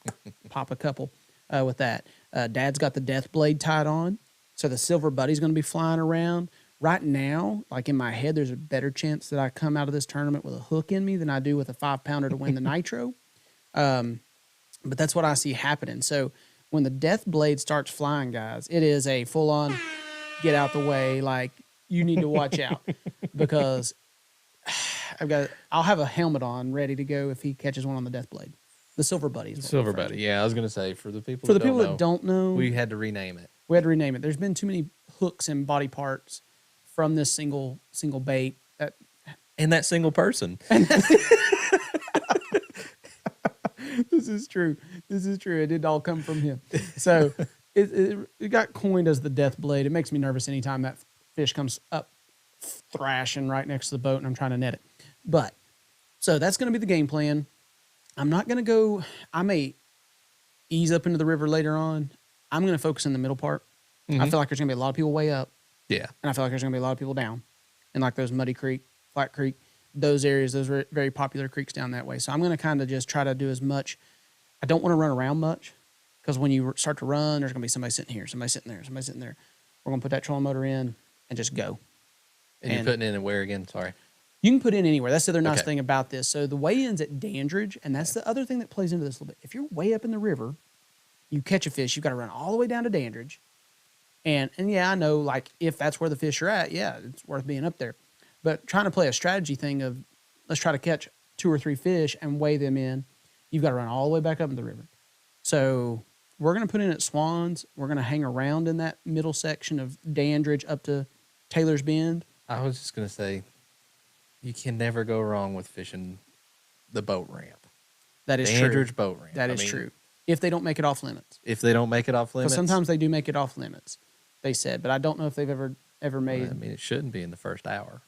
pop a couple with that. Dad's got the death blade tied on. So the silver buddy's going to be flying around. Right now, in my head, there's a better chance that I come out of this tournament with a hook in me than I do with a 5 pounder to win the nitro. But that's what I see happening. So when the death blade starts flying, guys, it is a full-on get out the way. You need to watch out because I'll have a helmet on ready to go if he catches one on the death blade. The silver buddy. Silver buddy. Yeah, I was going to say for the people that don't know, we had to rename it. There's been too many hooks and body parts from this single bait and that single person. This is true. It did all come from him. So it got coined as the death blade. It makes me nervous anytime that fish comes up thrashing right next to the boat and I'm trying to net it. But so that's going to be the game plan. I'm not going to go. I may ease up into the river later on. I'm going to focus in the middle part. I feel like there's going to be a lot of people way up. Yeah. And I feel like there's going to be a lot of people down. And those Muddy Creek, Flat Creek, those areas, those are very popular creeks down that way. So I'm going to kind of just try to do as much. I don't want to run around much because when you start to run, there's going to be somebody sitting here, somebody sitting there, somebody sitting there. We're going to put that trolling motor in and just go. And you're putting in and where again? Sorry. You can put in anywhere. That's the other nice thing about this. So the weigh-in's at Dandridge, and that's the other thing that plays into this a little bit. If you're way up in the river, you catch a fish, you've got to run all the way down to Dandridge. And yeah, I know, like, if that's where the fish are at, yeah, it's worth being up there. But trying to play a strategy thing of let's try to catch 2 or 3 fish and weigh them in, you've got to run all the way back up in the river. So we're going to put in at Swans. We're going to hang around in that middle section of Dandridge up to Taylor's Bend. I was just going to say, you can never go wrong with fishing the boat ramp. That is Dandridge true. boat ramp. That is true. If they don't make it off limits. If they don't make it off limits. Because sometimes they do make it off limits, they said. But I don't know if they've ever made. I mean, it shouldn't be in the first hour.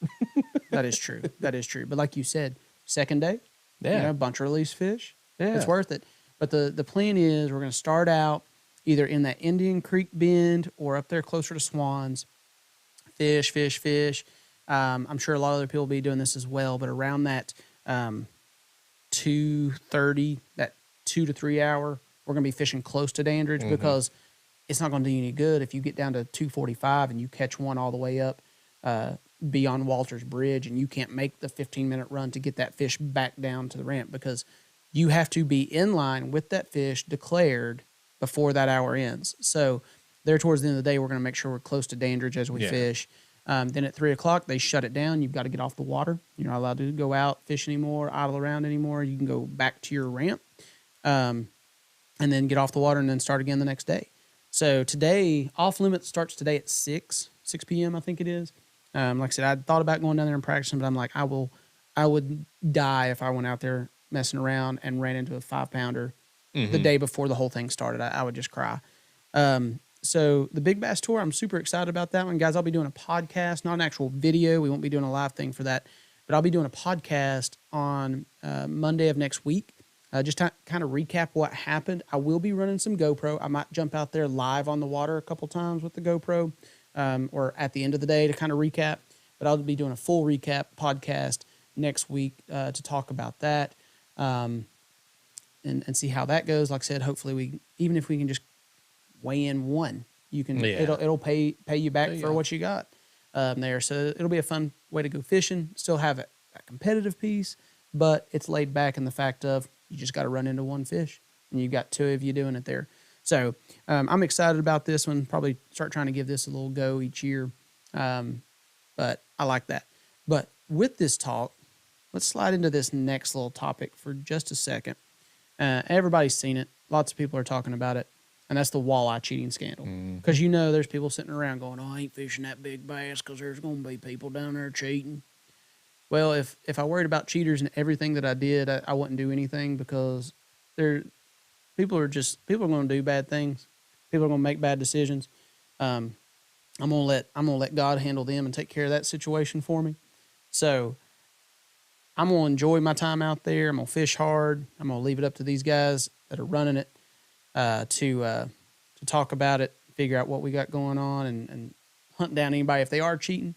That is true. That is true. But like you said, second day, Yeah. a bunch of release fish. Yeah. It's worth it. But the plan is we're going to start out either in that Indian Creek bend or up there closer to Swans. Fish. I'm sure a lot of other people will be doing this as well, but around that 2:30, that 2 to 3 hour, we're going to be fishing close to Dandridge because it's not going to do you any good if you get down to 2:45 and you catch one all the way up beyond Walters Bridge and you can't make the 15-minute run to get that fish back down to the ramp because you have to be in line with that fish declared before that hour ends. So there towards the end of the day, we're going to make sure we're close to Dandridge as we fish. Then at 3 o'clock, they shut it down. You've got to get off the water. You're not allowed to go out, fish anymore, idle around anymore. You can go back to your ramp and then get off the water and then start again the next day. So today, off limits starts today at 6 p.m., I think it is. Like I said, I thought about going down there and practicing, but I'm like, I would die if I went out there messing around and ran into a 5-pounder the day before the whole thing started. I would just cry. So the Big Bass Tour, I'm super excited about that one. Guys, I'll be doing a podcast, not an actual video. We won't be doing a live thing for that. But I'll be doing a podcast on Monday of next week. Just to kind of recap what happened. I will be running some GoPro. I might jump out there live on the water a couple times with the GoPro or at the end of the day to kind of recap. But I'll be doing a full recap podcast next week to talk about that and see how that goes. Like I said, hopefully even if we can just weigh in one, you can it'll pay you back for what you got there. So it'll be a fun way to go fishing. Still have a competitive piece, but it's laid back in the fact of you just got to run into one fish, and you've got 2 of you doing it there. So I'm excited about this one. Probably start trying to give this a little go each year, but I like that. But with this talk, let's slide into this next little topic for just a second. Everybody's seen it. Lots of people are talking about it. And that's the walleye cheating scandal. Because there's people sitting around going, I ain't fishing that big bass because there's going to be people down there cheating. Well, if I worried about cheaters and everything that I did, I wouldn't do anything because people are going to do bad things. People are going to make bad decisions. I'm going to let God handle them and take care of that situation for me. So I'm going to enjoy my time out there. I'm going to fish hard. I'm going to leave it up to these guys that are running it. To talk about it, figure out what we got going on, and hunt down anybody if they are cheating.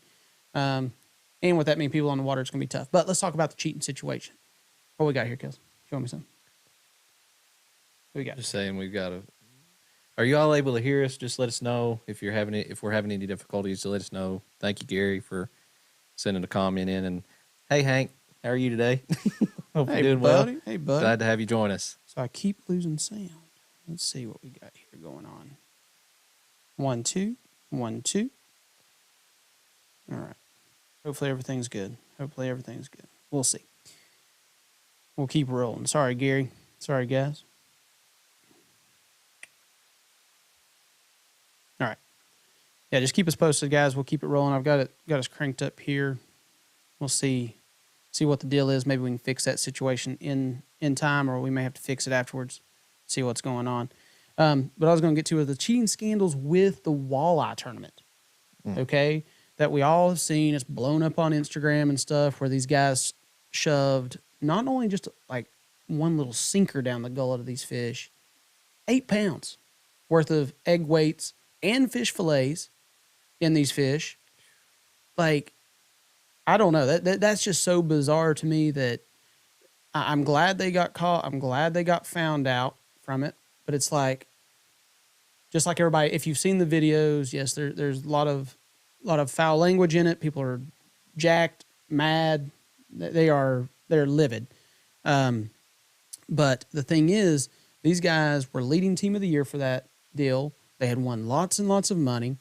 And with that many people on the water, it's going to be tough. But let's talk about the cheating situation. What we got here, Kelsey? Show me something. What we got? Just saying, we've got Are you all able to hear us? Just let us know if we're having any difficulties. To let us know. Thank you, Gary, for sending a comment in. And hey, Hank, how are you today? Hope you're doing buddy. well. Hey, buddy. Glad to have you join us. So I keep losing sound. Let's see what we got here going on. 1, 2, 1, 2. All right. Hopefully everything's good. We'll see. We'll keep rolling. Sorry, Gary. Sorry, guys. All right. Yeah, just keep us posted, guys. We'll keep it rolling. I've got us cranked up here. We'll see what the deal is. Maybe we can fix that situation in time, or we may have to fix it afterwards. See what's going on. But I was going to get to the cheating scandals with the walleye tournament. Okay? That we all have seen. It's blown up on Instagram and stuff where these guys shoved not only just like one little sinker down the gullet of these fish, 8 pounds worth of egg weights and fish fillets in these fish. Like, I don't know. That's just so bizarre to me that I'm glad they got caught. I'm glad they got found out from it. But it's like, just like everybody, if you've seen the videos, yes, there's a lot of foul language in it. People are jacked, mad. They're livid. But the thing is, these guys were leading team of the year for that deal. They had won lots and lots of money.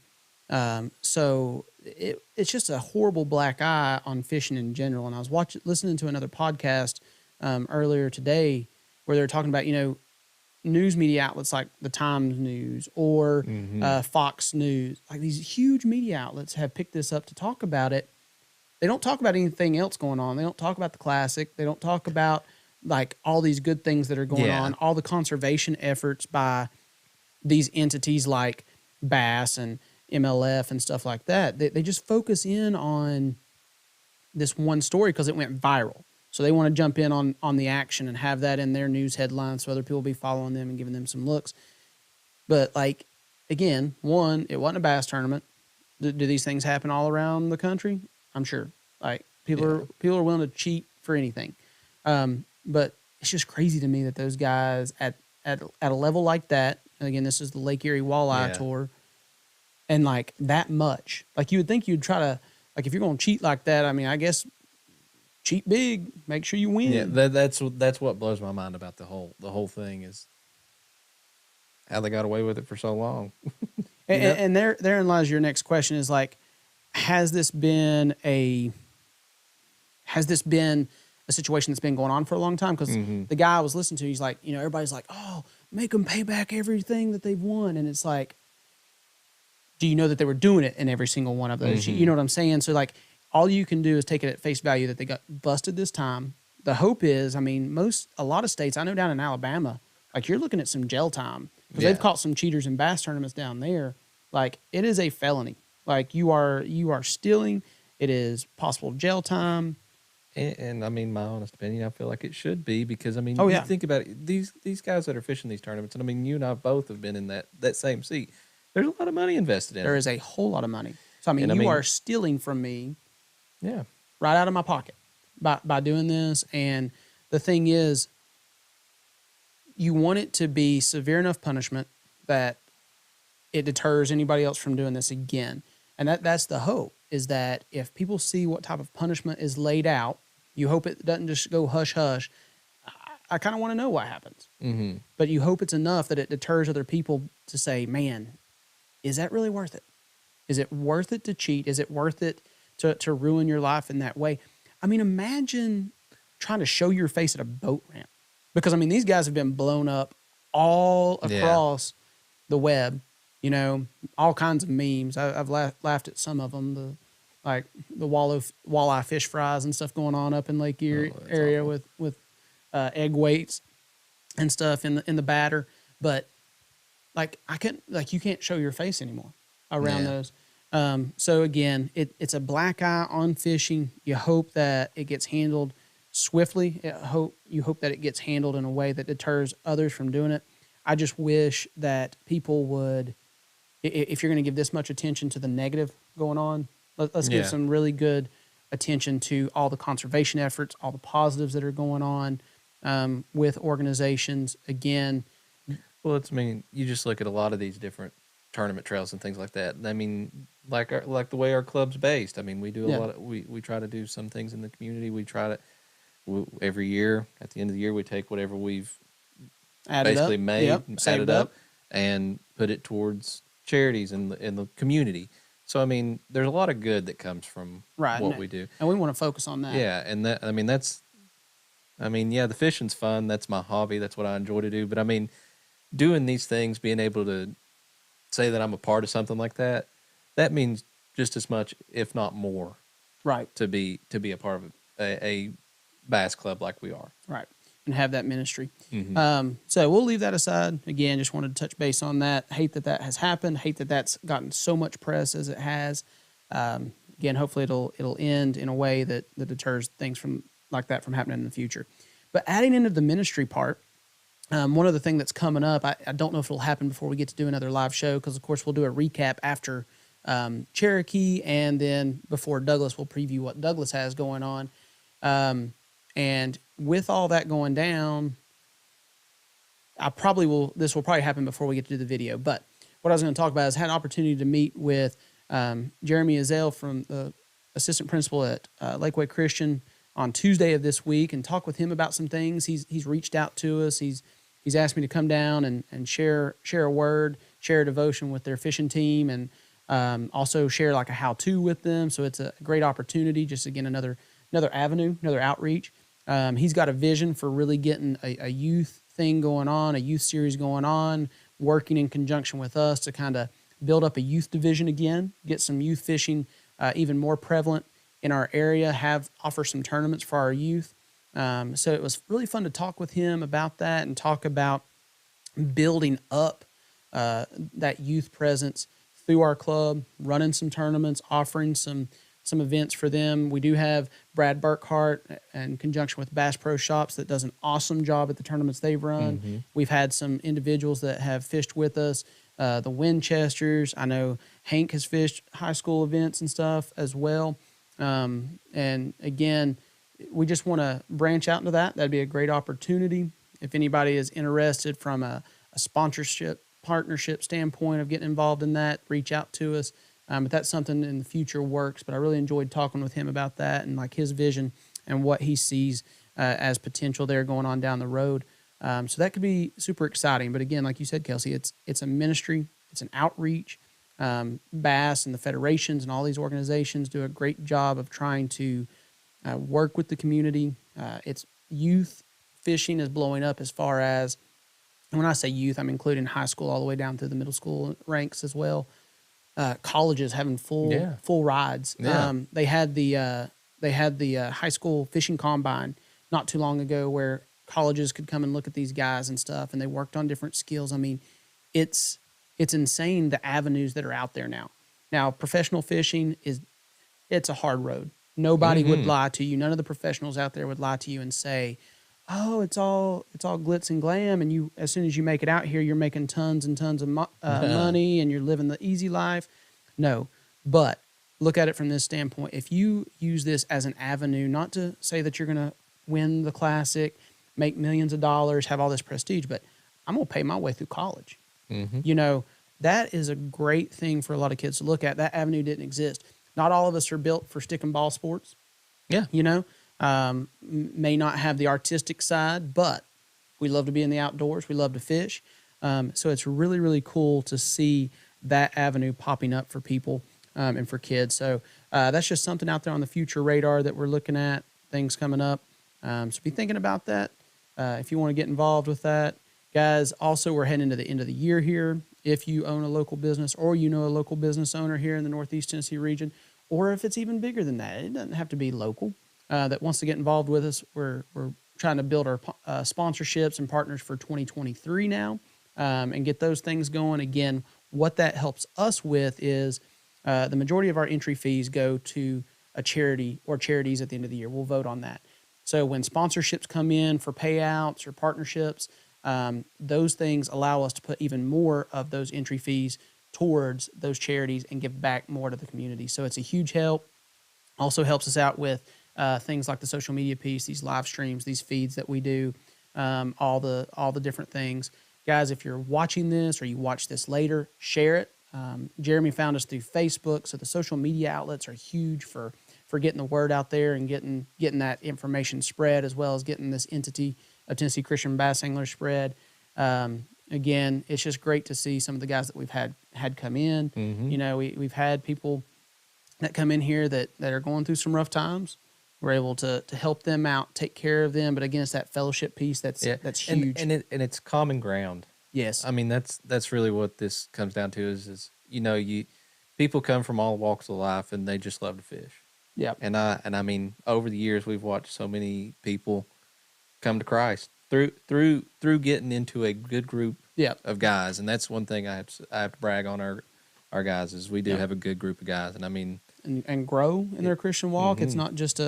So it's just a horrible black eye on fishing in general. And I was listening to another podcast earlier today where they're talking about, news media outlets like the Times News or Fox News, like these huge media outlets have picked this up to talk about it. They don't talk about anything else going on. They don't talk about the Classic. They don't talk about like all these good things that are going on, all the conservation efforts by these entities like Bass and MLF and stuff like that. They just focus in on this one story because it went viral. So they want to jump in on the action and have that in their news headlines so other people will be following them and giving them some looks. But like, again, one, it wasn't a bass tournament. Do these things happen all around the country? I'm sure. Like people are willing to cheat for anything. But it's just crazy to me that those guys at a level like that, and again, this is the Lake Erie Walleye Tour, and like that much, like you would think you'd try to, like if you're going to cheat like that, I mean, I guess cheat big, make sure you win. Yeah, that's what blows my mind about the whole thing is how they got away with it for so long. And therein lies your next question is like, has this been a situation that's been going on for a long time? Because the guy I was listening to, he's like, everybody's like, oh, make them pay back everything that they've won. And it's like, do you know that they were doing it in every single one of those? You know what I'm saying? So like, all you can do is take it at face value that they got busted this time. The hope is, I mean, a lot of states, I know down in Alabama, like you're looking at some jail time because they've caught some cheaters in bass tournaments down there. Like it is a felony. Like you are stealing. It is possible jail time. And I mean, my honest opinion, I feel like it should be because I mean, you think about it. These guys that are fishing these tournaments, and I mean, you and I both have been in that same seat. There's a lot of money invested in it. There is a whole lot of money. So I mean, you are stealing from me. Yeah. Right out of my pocket by doing this. And the thing is, you want it to be severe enough punishment that it deters anybody else from doing this again. And that's the hope, is that if people see what type of punishment is laid out, you hope it doesn't just go hush hush. I kind of want to know what happens. But you hope it's enough that it deters other people to say, man, is that really worth it? Is it worth it to cheat? Is it worth it to ruin your life in that way? I mean, imagine trying to show your face at a boat ramp. Because, I mean, these guys have been blown up all across the web, all kinds of memes. I've laughed at some of them, the walleye fish fries and stuff going on up in Lake Erie area awful. with egg weights and stuff in the batter. But, like, you can't show your face anymore around those. So again, it's a black eye on fishing. You hope that it gets handled swiftly. You hope that it gets handled in a way that deters others from doing it. I just wish that people would, if you're going to give this much attention to the negative going on, let's give some really good attention to all the conservation efforts, all the positives that are going on with organizations. Again, well, you just look at a lot of these different tournament trails and things like that. I mean, like the way our club's based. I mean, we do a lot of, we try to do some things in the community. We try to, every year, at the end of the year, we take whatever we've basically made, added up, and put it towards charities in the community. So, I mean, there's a lot of good that comes from what we do. And we want to focus on that. Yeah, and the fishing's fun. That's my hobby. That's what I enjoy to do. But, I mean, doing these things, being able to say that I'm a part of something like that, that means just as much, if not more, right, to be a part of a bass club like we are, right, and have that ministry. So we'll leave that aside. Again, just wanted to touch base on that. Hate that has happened. Hate that that's gotten so much press as it has. Again, hopefully it'll end in a way that deters things from like that from happening in the future. But adding into the ministry part. One other thing that's coming up, I don't know if it'll happen before we get to do another live show, because, of course, we'll do a recap after Cherokee, and then before Douglas, we'll preview what Douglas has going on. And with all that going down, this will probably happen before we get to do the video. But what I was going to talk about is I had an opportunity to meet with Jeremy Azell, from the assistant principal at Lakeway Christian, on Tuesday of this week, and talk with him about some things. He's reached out to us. He's asked me to come down and share a word, share a devotion with their fishing team, and Also share like a how-to with them. So it's a great opportunity. Just again, another avenue, another outreach. He's got a vision for really getting a youth thing going on, a youth series going on, working in conjunction with us to kind of build up a youth division again, get some youth fishing even more prevalent in our area, offer some tournaments for our youth. So it was really fun to talk with him about that and talk about building up that youth presence through our club, running some tournaments, offering some events for them. We do have Brad Burkhart in conjunction with Bass Pro Shops that does an awesome job at the tournaments they've run. We've had some individuals that have fished with us, the Winchesters. I know Hank has fished high school events and stuff as well. And again, we just want to branch out into that. That'd be a great opportunity. If anybody is interested from a sponsorship, partnership standpoint of getting involved in that, reach out to us. But that's something in the future works. But I really enjoyed talking with him about that and like his vision and what he sees as potential there going on down the road. So that could be super exciting. But again, like you said, Kelsey, it's a ministry, it's an outreach. Bass and the federations and all these organizations do a great job of trying to work with the community. It's youth fishing is blowing up as far as, and when I say youth, I'm including high school all the way down through the middle school ranks as well. Colleges having full rides. Yeah. They had the high school fishing combine not too long ago where colleges could come and look at these guys and stuff, and they worked on different skills. I mean, it's insane the avenues that are out there now. Now, professional fishing it's a hard road. Nobody would lie to you. None of the professionals out there would lie to you and say, "Oh, it's all glitz and glam," and you, as soon as you make it out here, you're making tons and tons of money and you're living the easy life. No, but look at it from this standpoint. If you use this as an avenue, not to say that you're going to win the classic, make millions of dollars, have all this prestige, but I'm going to pay my way through college. You know, that is a great thing for a lot of kids to look at. That avenue didn't exist. Not all of us are built for stick and ball sports. Yeah. You know, may not have the artistic side, but we love to be in the outdoors. We love to fish. So it's really, really cool to see that avenue popping up for people and for kids. So that's just something out there on the future radar that we're looking at, things coming up. So be thinking about that if you want to get involved with that. Guys, also, we're heading into the end of the year here. If you own a local business or you know a local business owner here in the Northeast Tennessee region, or if it's even bigger than that, it doesn't have to be local, that wants to get involved with us, we're trying to build our sponsorships and partners for 2023 now and get those things going. Again, what that helps us with is the majority of our entry fees go to a charity or charities at the end of the year. We'll vote on that. So when sponsorships come in for payouts or partnerships, those things allow us to put even more of those entry fees towards those charities and give back more to the community. So it's a huge help. Also helps us out with things like the social media piece, these live streams, these feeds that we do, all the different things. Guys, if you're watching this or you watch this later, share it. Jeremy found us through Facebook, so the social media outlets are huge for getting the word out there and getting that information spread, as well as getting this entity of Tennessee Christian Bass Angler spread. Again, it's just great to see some of the guys that we've had come in. You know, we've had people that come in here that are going through some rough times. We're able to help them out, take care of them. But again, it's that fellowship piece that's huge. And it's common ground. Yes. I mean, that's really what this comes down to is you know, people come from all walks of life and they just love to fish. Yeah. And I mean, over the years we've watched so many people come to Christ through getting into a good group of guys. And that's one thing I have to brag on our guys is we do have a good group of guys. And I mean, and grow in their Christian walk. It's not just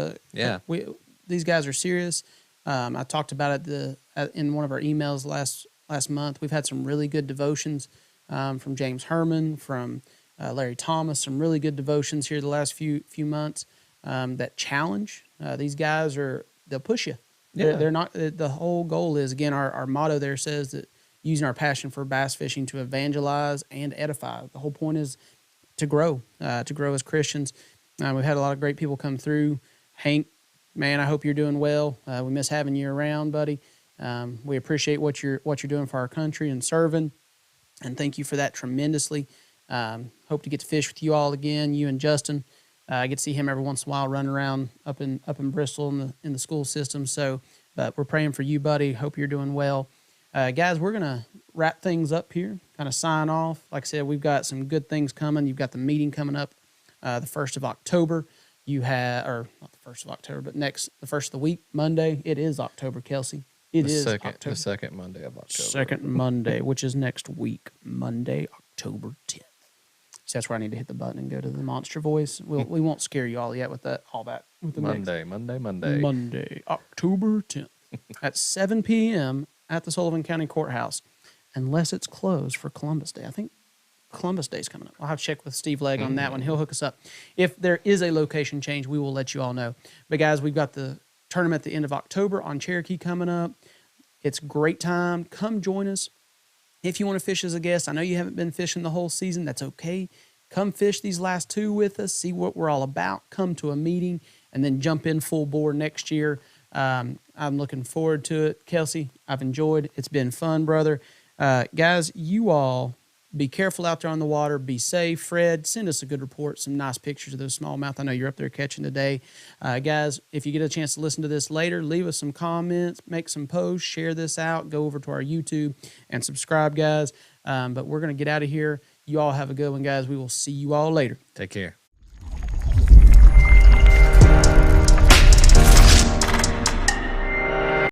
these guys are serious. I talked about it in one of our emails last month. We've had some really good devotions from James Herman, from Larry Thomas, some really good devotions here the last few months that challenge. These guys they'll push you. They're not. The whole goal is, again, our motto there says that using our passion for bass fishing to evangelize and edify. The whole point is to grow as Christians. We've had a lot of great people come through. Hank, man, I hope you're doing well. We miss having you around, buddy. We appreciate what you're doing for our country and serving, and thank you for that tremendously. Hope to get to fish with you all again, you and Justin. I get to see him every once in a while running around up in Bristol in the school system. So, but we're praying for you, buddy. Hope you're doing well. Guys, we're going to wrap things up here, kind of sign off. Like I said, we've got some good things coming. You've got the meeting coming up the 1st of October. You have, or not the 1st of October, but the 1st of the week, Monday. It is October, Kelsey. It is October. The second Monday of October. Second Monday, which is next week, Monday, October 10th. So that's where I need to hit the button and go to the monster voice. We won't scare you all yet with that. With the Monday, October 10th at 7 p.m. at the Sullivan County Courthouse, unless it's closed for Columbus Day. I think Columbus Day is coming up. I'll have to check with Steve Legg on that one. He'll hook us up. If there is a location change, we will let you all know. But guys, we've got the tournament at the end of October on Cherokee coming up. It's a great time. Come join us. If you want to fish as a guest, I know you haven't been fishing the whole season. That's okay. Come fish these last 2 with us. See what we're all about. Come to a meeting and then jump in full bore next year. I'm looking forward to it. Kelsey, I've enjoyed. It's been fun, brother. Guys, you all be careful out there on the water. Be safe. Fred, send us a good report, some nice pictures of those smallmouth. I know you're up there catching today. Guys, if you get a chance to listen to this later, leave us some comments, make some posts, share this out, go over to our YouTube and subscribe, guys. But we're going to get out of here. You all have a good one, guys. We will see you all later. Take care.